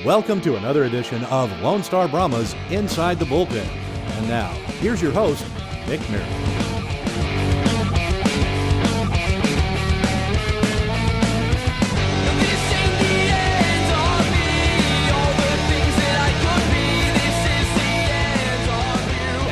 Welcome to another edition of Lone Star Brahmas Inside the Bullpen. And now, here's your host, Nick Merritt.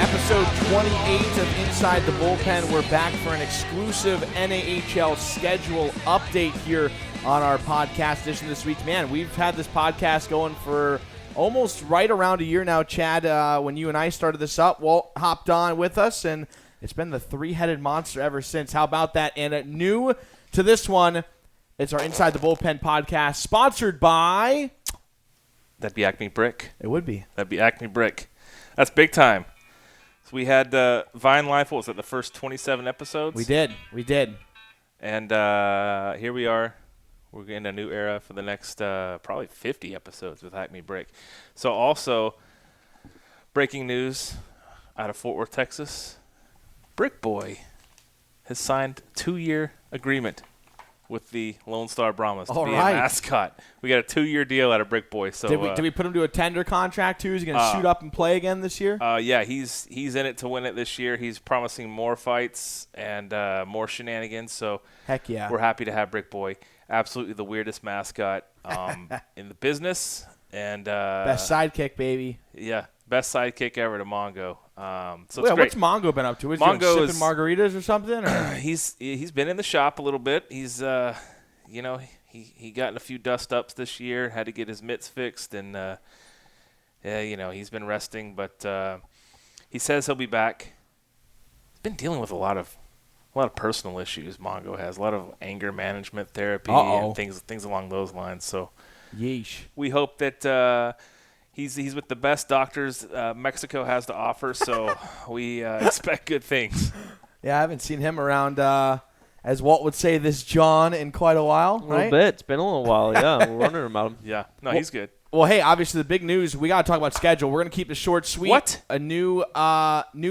Episode 28 of Inside the Bullpen. We're back for an exclusive NAHL schedule update here on our podcast edition this week. Man, we've had this podcast going for almost right around a year now, Chad. When you and I started this up, Walt hopped on with us, and it's been the three-headed monster ever since. How about that? And new to this one, it's our Inside the Bullpen podcast, sponsored by... That'd be Acme Brick. It would be. That'd be Acme Brick. That's big time. So we had Vine Life, what was it, the first 27 episodes? We did. And here we are. We're in a new era for the next probably 50 episodes with Acme Brick. So also, breaking news out of Fort Worth, Texas, Brick Boy has signed a 2-year agreement with the Lone Star Brahmas to be a mascot. We got a 2-year deal out of Brick Boy. So did we put him to a tender contract too? Is he going to shoot up and play again this year? Yeah, he's in it to win it this year. He's promising more fights and more shenanigans. So heck yeah, we're happy to have Brick Boy. Absolutely the weirdest mascot in the business. And best sidekick, baby. Yeah, best sidekick ever to Mongo. So Wait, it's great. what's Mongo been up to? Is Mongo he sipping margaritas or something? Or? He's been in the shop a little bit. He's he got in a few dust ups this year. Had to get his mitts fixed, and he's been resting. But he says he'll be back. He's been dealing with a lot of personal issues. Mongo has a lot of anger management therapy and things along those lines. So, yeesh. We hope that he's with the best doctors Mexico has to offer. So we expect good things. Yeah, I haven't seen him around, as Walt would say, this John in quite a while. A little bit. It's been a little while. Yeah, we're wondering about him. Yeah, he's good. Well, hey, obviously the big news, we got to talk about schedule. We're going to keep it short, sweet. What? A new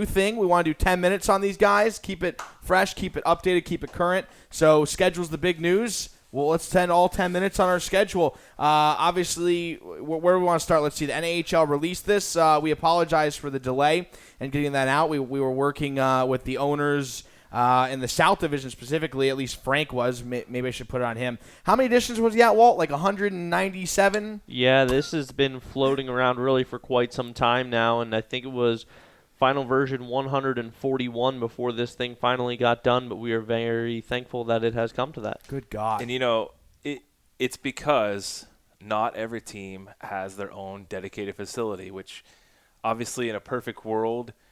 thing. We want to do 10 minutes on these guys. Keep it fresh, keep it updated, keep it current. So schedule's the big news. Well, let's spend all 10 minutes on our schedule. Obviously, where do we want to start? Let's see. The NAHL released this. We apologize for the delay in getting that out. We were working with the owners in the South Division specifically, at least Frank was. Maybe I should put it on him. How many editions was he at, Walt? Like 197? Yeah, this has been floating around really for quite some time now, and I think it was final version 141 before this thing finally got done, but we are very thankful that it has come to that. Good God. And, it's because not every team has their own dedicated facility, which obviously in a perfect world –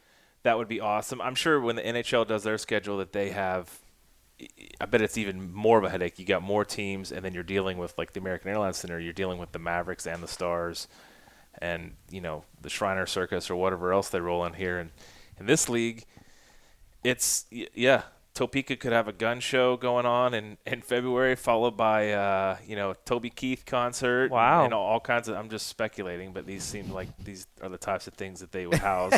that would be awesome. I'm sure when the NHL does their schedule that they have, I bet it's even more of a headache. You got more teams, and then you're dealing with, like the American Airlines Center, you're dealing with the Mavericks and the Stars and, the Shriner Circus or whatever else they roll in here. And in this league, Topeka could have a gun show going on in February, followed by, Toby Keith concert. Wow. And all kinds of – I'm just speculating, but these seem like these are the types of things that they would house.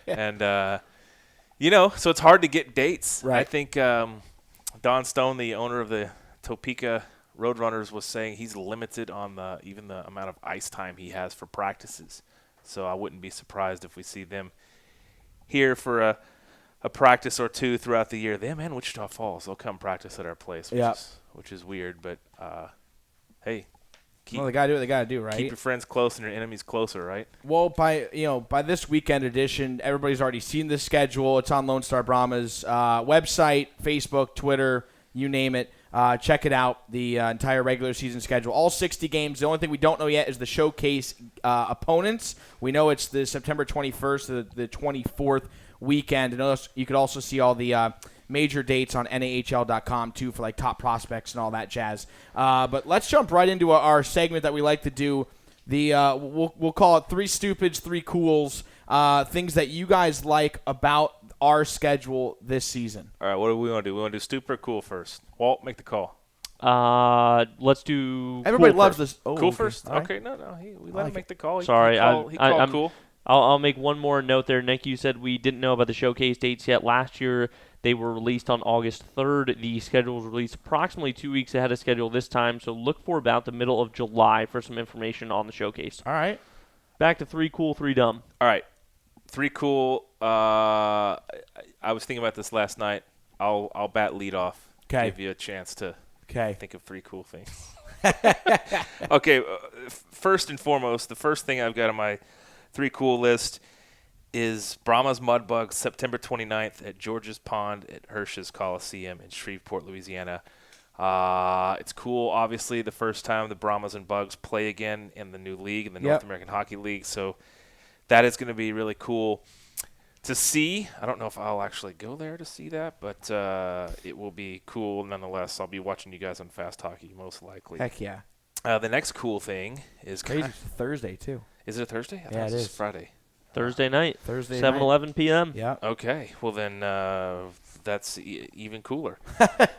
And, so it's hard to get dates. Right. I think Don Stone, the owner of the Topeka Roadrunners, was saying he's limited on even the amount of ice time he has for practices. So I wouldn't be surprised if we see them here for a practice or two throughout the year. Them and Wichita Falls, they'll come practice at our place, which is weird. But hey, they gotta do what they gotta do, right? Keep your friends close and your enemies closer, right? Well, by this weekend edition, everybody's already seen the schedule. It's on Lone Star Brahmas website, Facebook, Twitter, you name it. Check it out. The entire regular season schedule, all 60 games. The only thing we don't know yet is the showcase opponents. We know it's the September 21st to the 24th. weekend. And you could also see all the major dates on NAHL.com too for like top prospects and all that jazz. But let's jump right into our segment that we like to do. We'll call it 3 Stupids, 3 Cools. Things that you guys like about our schedule this season. All right, what do we want to do? We want to do stupid or cool first? Walt, make the call. Let's do. Everybody cool loves first. this. Oh, cool okay. first. Right. Okay, no, we let him make the call. Sorry, he called cool. I'll make one more note there, Nick. You said we didn't know about the showcase dates yet. Last year, They were released on August 3rd. The schedule was released approximately 2 weeks ahead of schedule this time, so look for about the middle of July for some information on the showcase. All right. Back to 3 cool, 3 dumb. All right. 3 cool. I was thinking about this last night. I'll bat lead off. Okay. Give you a chance to think of 3 cool things. Okay. First and foremost, the first thing I've got on my 3 cool list is Brahmas Mudbugs, September 29th at George's Pond at Hirsch's Coliseum in Shreveport, Louisiana. It's cool, obviously, the first time the Brahmas and Bugs play again in the new league, in the North American Hockey League. So that is going to be really cool to see. I don't know if I'll actually go there to see that, but it will be cool nonetheless. I'll be watching you guys on Fast Hockey, most likely. Heck yeah. The next cool thing is Crazy. It's Thursday, too. Is it a Thursday? I thought Yeah, it it was is. Friday. Thursday night. Thursday 7:11 p.m. Yeah. Okay. Well, then that's even cooler.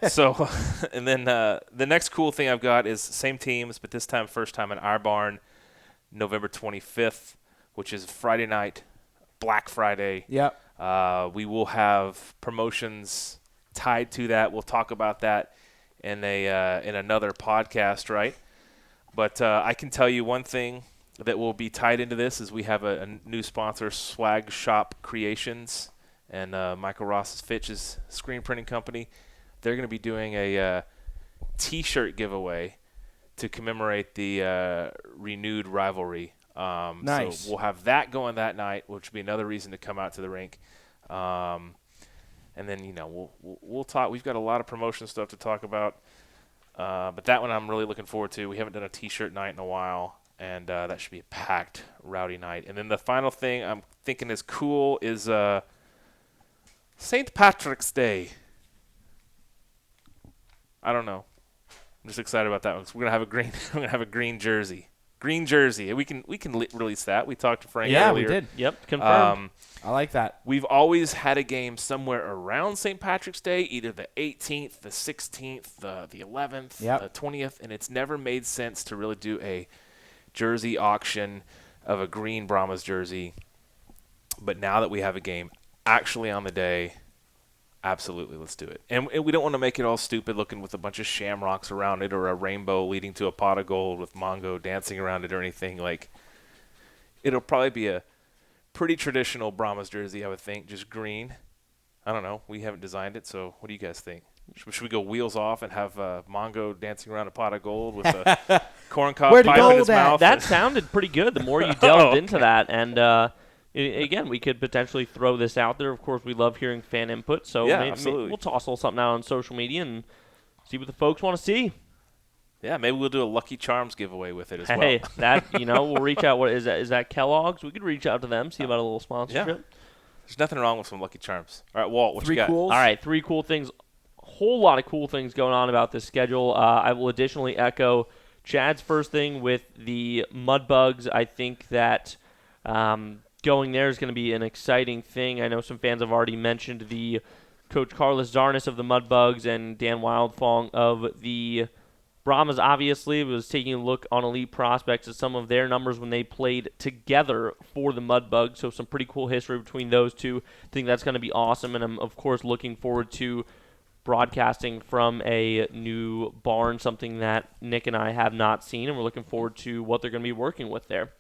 So, and then the next cool thing I've got is same teams, but this time first time in our barn, November 25th, which is Friday night, Black Friday. Yep. We will have promotions tied to that. We'll talk about that in another podcast, right? But I can tell you one thing that will be tied into this is we have a new sponsor, Swag Shop Creations, and Michael Ross's Fitch's screen printing company. They're going to be doing a T-shirt giveaway to commemorate the renewed rivalry. Nice. So we'll have that going that night, which will be another reason to come out to the rink. And then we'll talk. We've got a lot of promotion stuff to talk about, but that one I'm really looking forward to. We haven't done a T-shirt night in a while. And that should be a packed, rowdy night. And then the final thing I'm thinking is cool is St. Patrick's Day. I don't know. I'm just excited about that one. 'Cause we're gonna have a green jersey. Green jersey. We can release that. We talked to Frank earlier. Yeah, we did. Yep, confirmed. I like that. We've always had a game somewhere around St. Patrick's Day, either the 18th, the 16th, the 11th, the 20th, and it's never made sense to really do a jersey auction of a green Brahmas jersey. But now that we have a game actually on the day, absolutely, let's do it. And we don't want to make it all stupid looking with a bunch of shamrocks around it or a rainbow leading to a pot of gold with Mongo dancing around it or anything. Like, it'll probably be a pretty traditional Brahmas jersey, I would think, just green. I don't know. We haven't designed it, so what do you guys think? Should we go wheels off and have Mongo dancing around a pot of gold with a corncob pipe in his mouth? That sounded pretty good the more you delved into that. And, again, we could potentially throw this out there. Of course, we love hearing fan input. So absolutely. We'll toss a little something out on social media and see what the folks want to see. Yeah, maybe we'll do a Lucky Charms giveaway with it as well. Hey, we'll reach out. What is that? Is that Kellogg's? We could reach out to them, see about a little sponsorship. Yeah. There's nothing wrong with some Lucky Charms. All right, Walt, what you got? Cools? All right, 3 cool things. Whole lot of cool things going on about this schedule. I will additionally echo Chad's first thing with the Mudbugs. I think that going there is going to be an exciting thing. I know some fans have already mentioned the Coach Carlos Zarnis of the Mudbugs and Dan Wildfong of the Brahmas. Obviously was taking a look on Elite Prospects at some of their numbers when they played together for the Mudbugs. So some pretty cool history between those two. I think that's going to be awesome, and I'm, of course, looking forward to broadcasting from a new barn, something that Nick and I have not seen, and we're looking forward to what they're going to be working with there.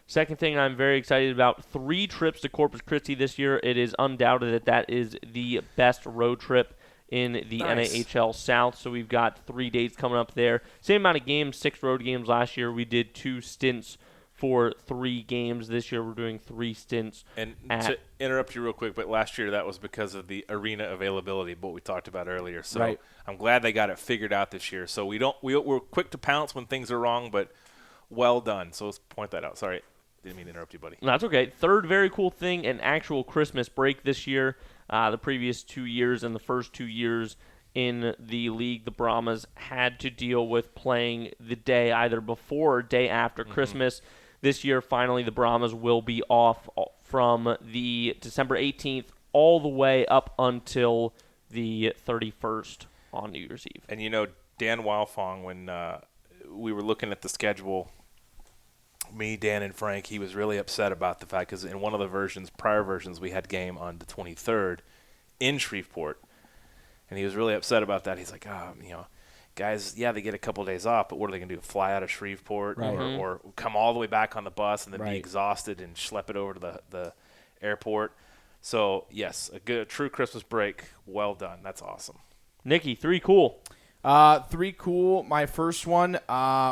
Second thing I'm very excited about, 3 trips to Corpus Christi this year. It is undoubted that is the best road trip in the NAHL South, so we've got 3 dates coming up there. Same amount of games, 6 road games last year. We did 2 stints for 3 games. This year we're doing 3 stints. And to interrupt you real quick, but last year that was because of the arena availability, what we talked about earlier. So I'm glad they got it figured out this year. So we're quick to pounce when things are wrong, but well done. So let's point that out. Sorry, didn't mean to interrupt you, buddy. No, that's okay. Third very cool thing, an actual Christmas break this year. The previous 2 years and the first 2 years in the league, the Brahmas had to deal with playing the day either before or day after Christmas. This year, finally, the Brahmas will be off from the December 18th all the way up until the 31st on New Year's Eve. And, Dan Wildfong, when we were looking at the schedule, me, Dan, and Frank, he was really upset about the fact because in one of the prior versions, we had game on the 23rd in Shreveport. and he was really upset about that. He's like, guys, yeah, they get a couple of days off, but what are they going to do? Fly out of Shreveport or come all the way back on the bus and then be exhausted and schlep it over to the airport? So, yes, a true Christmas break. Well done. That's awesome. Nikki, 3 cool. 3 cool. My first one,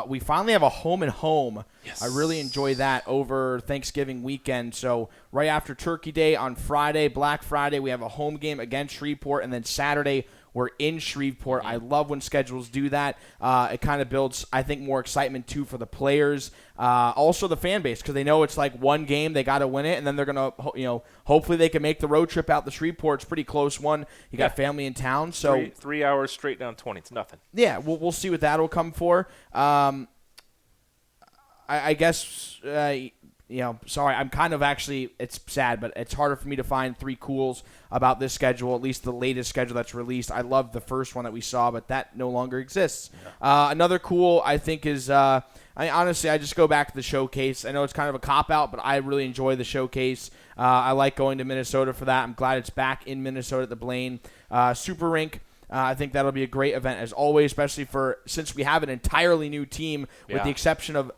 we finally have a home and home. Yes. I really enjoy that over Thanksgiving weekend. So right after Turkey Day on Friday, Black Friday, we have a home game against Shreveport, and then Saturday we're in Shreveport. I love when schedules do that. It kind of builds, I think, more excitement, too, for the players. Also the fan base, because they know it's like one game, they got to win it, and then they're going to, hopefully they can make the road trip out to Shreveport. It's a pretty close one. You got family in town. So 3 hours straight down 20. It's nothing. Yeah, we'll see what that will come for. I guess, sorry, I'm kind of actually, it's sad, but it's harder for me to find 3 cools about this schedule, at least the latest schedule that's released. I love the first one that we saw, but that no longer exists. Yeah. Another cool, I think, is, honestly, I just go back to the showcase. I know it's kind of a cop-out, but I really enjoy the showcase. I like going to Minnesota for that. I'm glad it's back in Minnesota at the Blaine. Super Rink. I think that'll be a great event as always, especially since we have an entirely new team with the exception of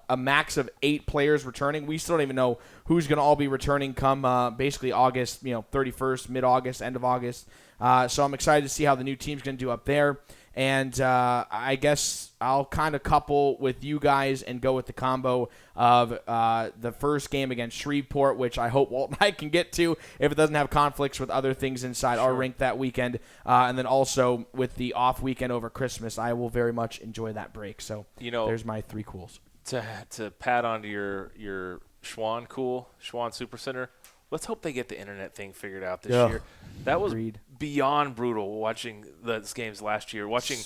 a max of 8 players returning. We still don't even know who's going to all be returning come basically August, 31st, mid-August, end of August. So I'm excited to see how the new team's going to do up there. And I guess I'll kind of couple with you guys and go with the combo of the first game against Shreveport, which I hope Walt and I can get to if it doesn't have conflicts with other things inside our rink that weekend. And then also with the off weekend over Christmas, I will very much enjoy that break. So there's my 3 cools. To pat onto your Schwann Supercenter, let's hope they get the internet thing figured out this year. That was beyond brutal watching those games last year. Watching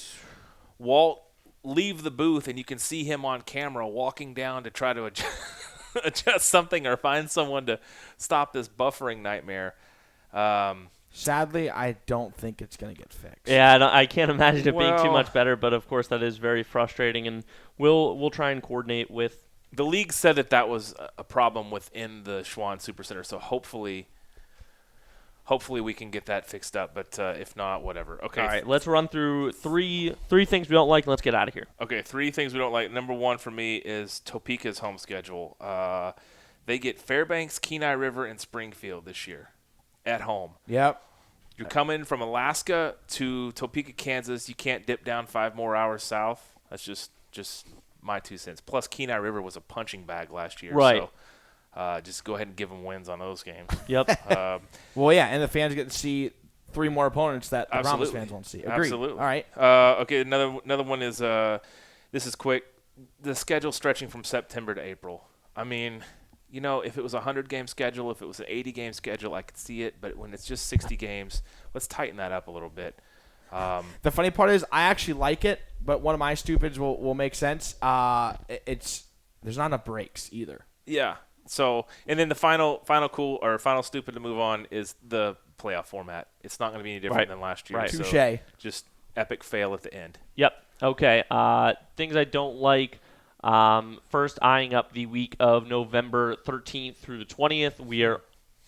Walt leave the booth and you can see him on camera walking down to try to adjust something or find someone to stop this buffering nightmare. Sadly, I don't think it's going to get fixed. Yeah, I can't imagine it being too much better, but of course that is very frustrating, and we'll try and coordinate with. The league said that was a problem within the Schwann Supercenter, so hopefully we can get that fixed up. But if not, whatever. Okay. All right, let's run through three things we don't like, and let's get out of here. Okay, 3 things we don't like. Number 1 for me is Topeka's home schedule. They get Fairbanks, Kenai River, and Springfield this year at home. Yep. You're coming from Alaska to Topeka, Kansas. You can't dip down 5 more hours south. That's just my 2 cents. Plus, Kenai River was a punching bag last year. Right. So just go ahead and give them wins on those games. Yep. Well, yeah, and the fans get to see 3 more opponents that the Brahmas fans won't see. Agreed. Absolutely. All right. Okay, another one is this is quick. The schedule stretching from September to April. I mean, if it was a 100-game schedule, if it was an 80-game schedule, I could see it. But when it's just 60 games, let's tighten that up a little bit. The funny part is I actually like it, but one of my stupids will make sense. There's not enough breaks either. Yeah. So, and then the final stupid to move on is the playoff format. It's not going to be any different than last year. Right. So Touché. just epic fail at the end. Yep. Okay. Things I don't like. First, eyeing up the week of November 13th through the 20th.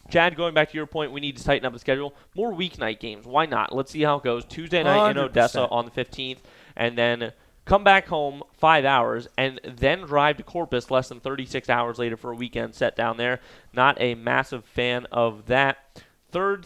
Chad, going back to your point, we need to tighten up the schedule. More weeknight games. Why not? Let's see how it goes. Tuesday night in Odessa on the 15th, and then come back home 5 hours, and then drive to Corpus less than 36 hours later for a weekend set down there. Not a massive fan of that. Second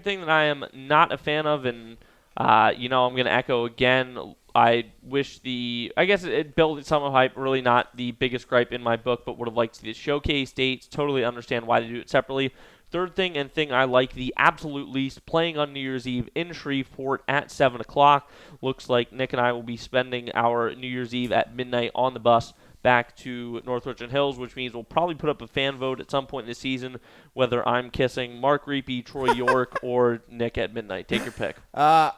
thing that I am not a fan of, and I'm going to echo again. I guess it built some hype, really not the biggest gripe in my book, but would have liked to see the showcase dates. Totally understand why they do it separately. Third thing I like the absolute least, playing on New Year's Eve in Shreveport at 7 o'clock. Looks like Nick and I will be spending our New Year's Eve at midnight on the bus back to North Richland Hills, which means we'll probably put up a fan vote at some point in the season, whether I'm kissing Mark Reapy, Troy York, or Nick at midnight. Take your pick.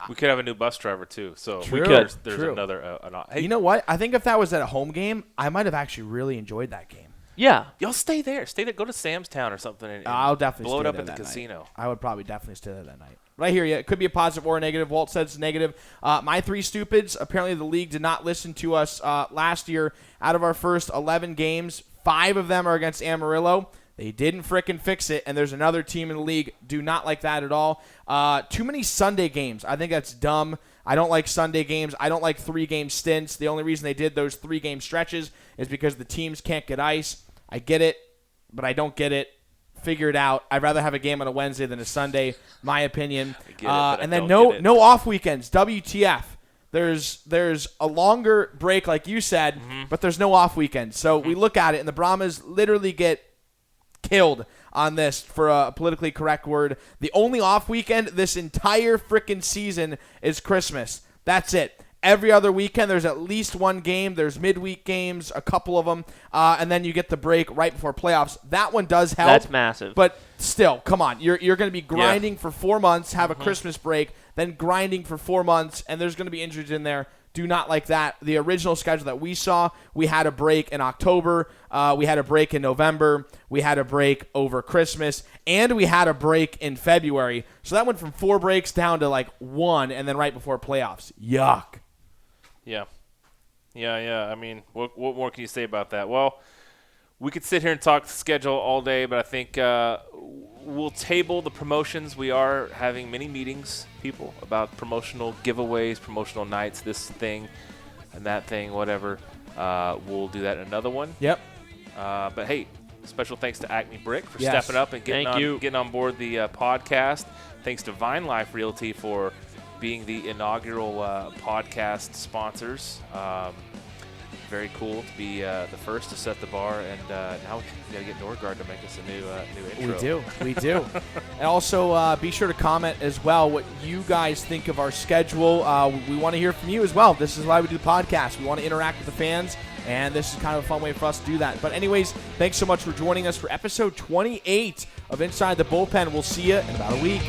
We could have a new bus driver, too. So we could. There's another. Hey, you know what? I think if that was at a home game, I might have actually really enjoyed that game. Yeah. Y'all stay there. Go to Sam's Town or something and I'll definitely blow it stay up there at the that casino. Night. I would probably definitely stay there that night. But I hear you. It could be a positive or a negative. Walt said it's negative. My 3 stupids, apparently the league did not listen to us last year. Out of our first 11 games, 5 of them are against Amarillo. They didn't frickin' fix it, and there's another team in the league. Do not like that at all. Too many Sunday games. I think that's dumb. I don't like Sunday games. I don't like 3-game stints. The only reason they did those 3-game stretches is because the teams can't get ice. I get it, but I don't get it. Figure it out. I'd rather have a game on a Wednesday than a Sunday, my opinion. And then no off weekends. WTF. There's a longer break, like you said, but there's no off weekends. So we look at it, and the Brahmas literally get killed on this, for a politically correct word. The only off weekend this entire frickin' season is Christmas. That's it. Every other weekend, there's at least one game. There's midweek games, a couple of them, and then you get the break right before playoffs. That one does help. That's massive. But still, come on. You're going to be grinding for 4 months, have a Christmas break, then grinding for 4 months, and there's going to be injuries in there. Do not like that. The original schedule that we saw, we had a break in October, we had a break in November, we had a break over Christmas, and we had a break in February. So that went from 4 breaks down to like 1, and then right before playoffs. Yuck. Yeah. I mean, what more can you say about that? Well, we could sit here and talk schedule all day, but I think we'll table the promotions. We are having many meetings, people, about promotional giveaways, promotional nights, this thing and that thing, whatever. We'll do that in another one. Yep. But, hey, special thanks to Acme Brick for Yes. stepping up and getting on board the podcast. Thanks to Vine Life Realty for being the inaugural podcast sponsors. Very cool to be the first to set the bar, and now we got to get Norgard to make us a new intro. We do. And also, be sure to comment as well what you guys think of our schedule. We want to hear from you as well. This is why we do the podcast. We want to interact with the fans, and this is kind of a fun way for us to do that. But anyways, thanks so much for joining us for episode 28 of Inside the Bullpen. We'll see you in about a week.